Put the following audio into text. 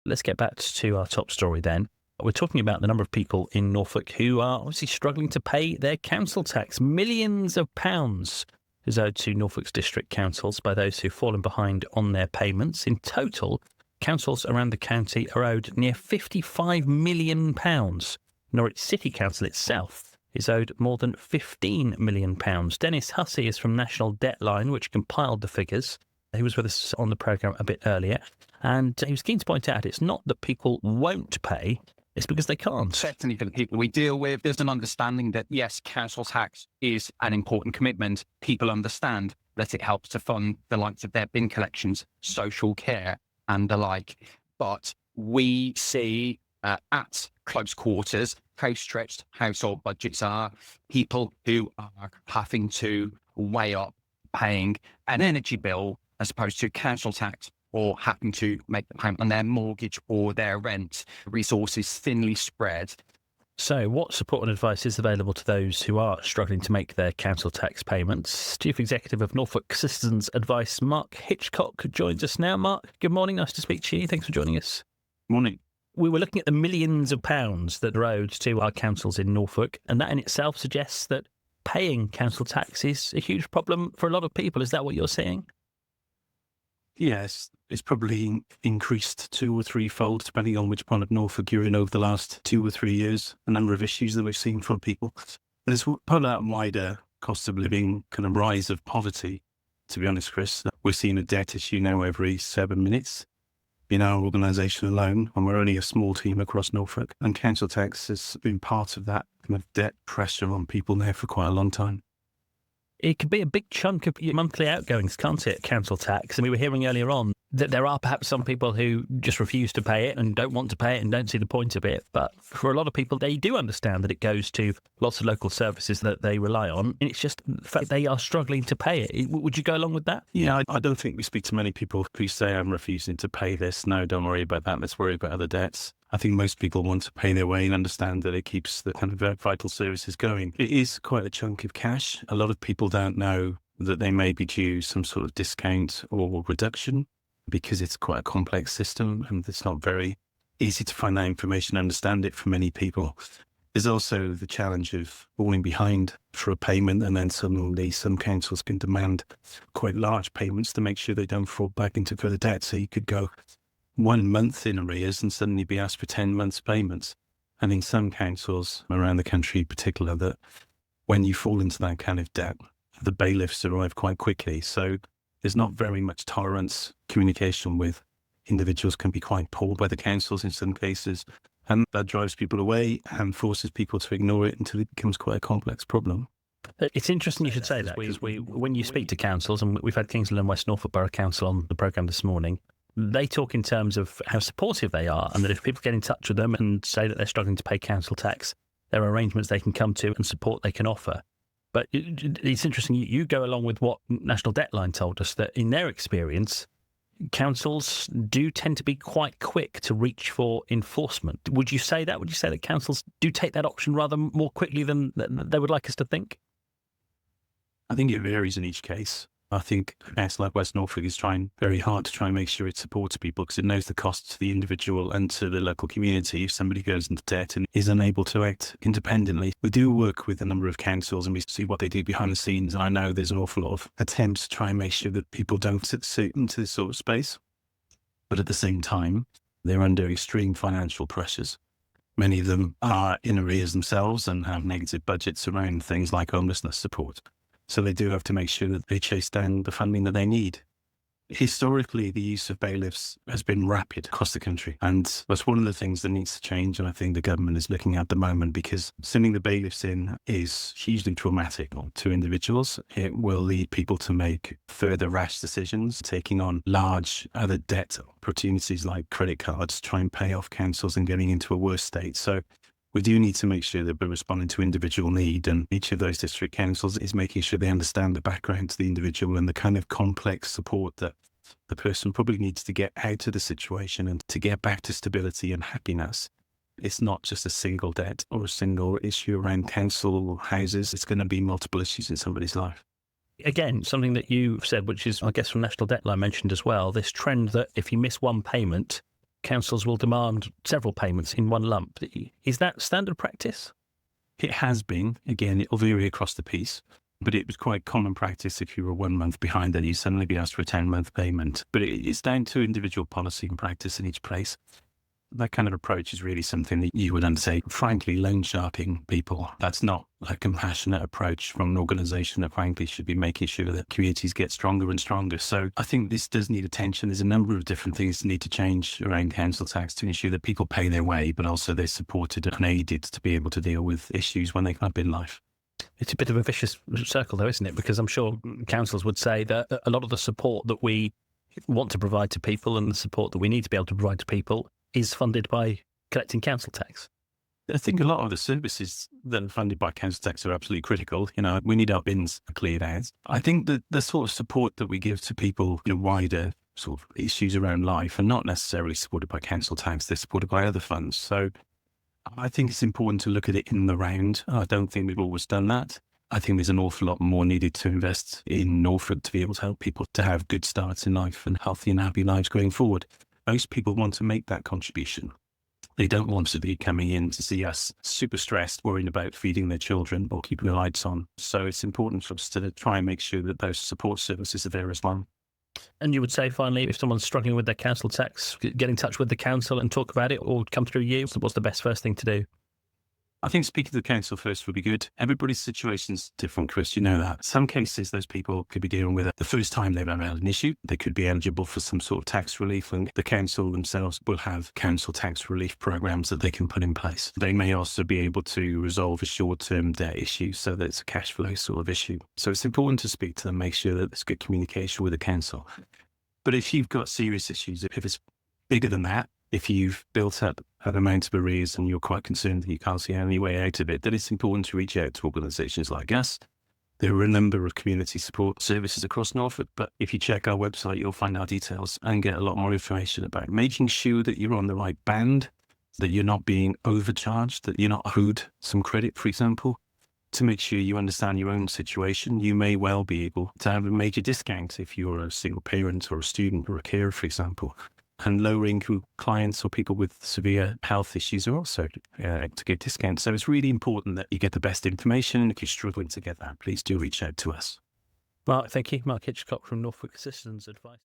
Let's get back to our top story then. We're talking about the number of people in Norfolk who are obviously struggling to pay their council tax. Millions of pounds is owed to Norfolk's district councils by those who've fallen behind on their payments. In total, councils around the county are owed near £55 million. Norwich City Council itself is owed more than £15 million. Dennis Hussey is from National Debtline, which compiled the figures. He was with us on the programme a bit earlier, and he was keen to point out it's not that people won't pay, it's because they can't. Certainly for the people we deal with, there's an understanding that, yes, council tax is an important commitment. People understand that it helps to fund the likes of their bin collections, social care and the like. But we see at close quarters how stretched household budgets are, people who are having to weigh up paying an energy bill as opposed to council tax, or having to make the payment on their mortgage or their rent, resources thinly spread. So what support and advice is available to those who are struggling to make their council tax payments? Chief Executive of Norfolk Citizens Advice, Mark Hitchcock, joins us now. Mark, good morning. Nice to speak to you. Thanks for joining us. Morning. We were looking at the millions of pounds that are owed to our councils in Norfolk, and that in itself suggests that paying council tax is a huge problem for a lot of people. Is that what you're seeing? Yes, it's probably increased 2 or 3-fold, depending on which part of Norfolk you're in over the last 2 or 3 years, a number of issues that we've seen from people. And it's part of that wider cost of living kind of rise of poverty, to be honest, Chris. We're seeing a debt issue now every 7 minutes in our organisation alone, and we're only a small team across Norfolk. And council tax has been part of that kind of debt pressure on people now for quite a long time. It could be a big chunk of your monthly outgoings, can't it, council tax? And we were hearing earlier on that there are perhaps some people who just refuse to pay it and don't want to pay it and don't see the point of it. But for a lot of people, they do understand that it goes to lots of local services that they rely on. And it's just the fact they are struggling to pay it. Would you go along with that? Yeah, I don't think we speak to many people who say, I'm refusing to pay this. No, don't worry about that. Let's worry about other debts. I think most people want to pay their way and understand that it keeps the kind of vital services going. It is quite a chunk of cash. A lot of people don't know that they may be due some sort of discount or reduction because it's quite a complex system and it's not very easy to find that information and understand it for many people. There's also the challenge of falling behind for a payment, and then suddenly some councils can demand quite large payments to make sure they don't fall back into further debt. So you could go 1 month in arrears and suddenly be asked for 10 months payments. And in some councils around the country in particular, that when you fall into that kind of debt, the bailiffs arrive quite quickly. So there's not very much tolerance. Communication with individuals can be quite poor by the councils in some cases. And that drives people away and forces people to ignore it until it becomes quite a complex problem. It's interesting you should say that, because when you speak to councils, and we've had Kingsland and West Norfolk Borough Council on the programme this morning, they talk in terms of how supportive they are, and that if people get in touch with them and say that they're struggling to pay council tax, there are arrangements they can come to and support they can offer. But it's interesting, you go along with what National Debtline told us, that in their experience, councils do tend to be quite quick to reach for enforcement. Would you say that? Would you say that councils do take that option rather more quickly than they would like us to think? I think it varies in each case. I think a council like West Norfolk is trying very hard to try and make sure it supports people because it knows the costs to the individual and to the local community if somebody goes into debt and is unable to act independently. We do work with a number of councils and we see what they do behind the scenes. And I know there's an awful lot of attempts to try and make sure that people don't sit into this sort of space. But at the same time, they're under extreme financial pressures. Many of them are in arrears themselves and have negative budgets around things like homelessness support. So they do have to make sure that they chase down the funding that they need. Historically, the use of bailiffs has been rapid across the country. And that's one of the things that needs to change. And I think the government is looking at the moment, because sending the bailiffs in is hugely traumatic to individuals. It will lead people to make further rash decisions, taking on large other debt opportunities like credit cards, try and pay off councils and getting into a worse state. So we do need to make sure that we're responding to individual need, and each of those district councils is making sure they understand the background to the individual and the kind of complex support that the person probably needs to get out of the situation and to get back to stability and happiness. It's not just a single debt or a single issue around council houses. It's going to be multiple issues in somebody's life. Again, something that you said, which is, I guess, from National Debtline mentioned as well, this trend that if you miss one payment, councils will demand several payments in one lump. Is that standard practice? It has been. Again, it'll vary across the piece, but it was quite common practice if you were 1 month behind, then you suddenly be asked for a 10-month payment. But it's down to individual policy and practice in each place. That kind of approach is really something that you would undertake. Frankly, loan sharking people, that's not a compassionate approach from an organisation that frankly should be making sure that communities get stronger and stronger. So I think this does need attention. There's a number of different things that need to change around council tax to ensure that people pay their way, but also they're supported and aided to be able to deal with issues when they come up in life. It's a bit of a vicious circle though, isn't it? Because I'm sure councils would say that a lot of the support that we want to provide to people and the support that we need to be able to provide to people is funded by collecting council tax. I think a lot of the services that are funded by council tax are absolutely critical. We need our bins cleared out. I think that the sort of support that we give to people in wider sort of issues around life are not necessarily supported by council tax. They're supported by other funds. So I think it's important to look at it in the round. I don't think we've always done that. I think there's an awful lot more needed to invest in Norfolk to be able to help people to have good starts in life and healthy and happy lives going forward. Most people want to make that contribution. They don't want to be coming in to see us super stressed, worrying about feeding their children or keeping the lights on. So it's important for us to try and make sure that those support services are there as well. And you would say, finally, if someone's struggling with their council tax, get in touch with the council and talk about it, or come through you. So what's the best first thing to do? I think speaking to the council first would be good. Everybody's situation's different, Chris, you know that. Some cases, those people could be dealing with it the first time they've ever had an issue. They could be eligible for some sort of tax relief, and the council themselves will have council tax relief programs that they can put in place. They may also be able to resolve a short-term debt issue so that it's a cash flow sort of issue. So it's important to speak to them, make sure that there's good communication with the council. But if you've got serious issues, if it's bigger than that, if you've built up an amount of arrears and you're quite concerned that you can't see any way out of it, then it's important to reach out to organisations like us. There are a number of community support services across Norfolk, but if you check our website, you'll find our details and get a lot more information about making sure that you're on the right band, that you're not being overcharged, that you're not owed some credit, for example. To make sure you understand your own situation, you may well be able to have a major discount if you're a single parent or a student or a carer, for example. And lower income clients or people with severe health issues are also to get discounts. So it's really important that you get the best information. And if you're struggling to get that, please do reach out to us. Mark, thank you. Mark Hitchcock from Norfolk Citizens Advice.